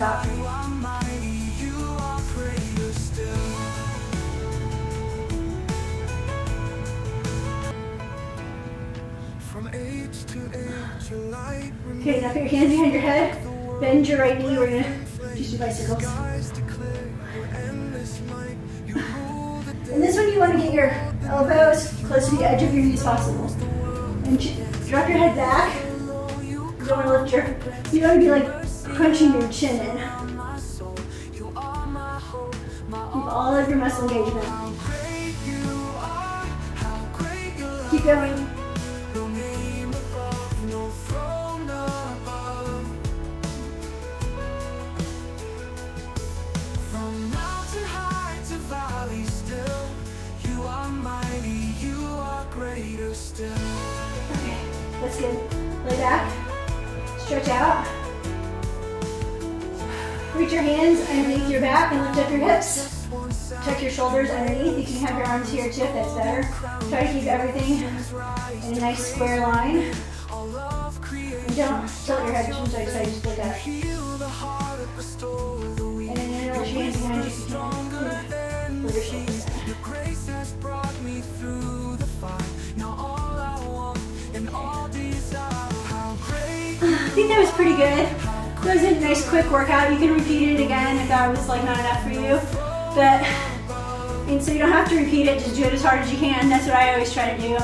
Stop. Okay, now put your hands behind your head. Bend your right knee. We're gonna just do bicycles. And this one you want to get your elbows close to the edge of your knees possible. And drop your head back. You don't want to lift your, you want to be like crunching your chin in. Keep all of your muscle engagement. Keep going. Okay, that's good. Lay back, stretch out. Reach your hands underneath your back and lift up your hips. Tuck your shoulders underneath. You can have your arms here too if that's better. Try to keep everything in a nice square line. And don't tilt your head from side to side, just like that. And then lift your hands behind you if you can. Put your shoulders in. I think that was pretty good. That was a nice quick workout. You can repeat it again if that was like not enough for you. And so you don't have to repeat it, just do it as hard as you can. That's what I always try to do.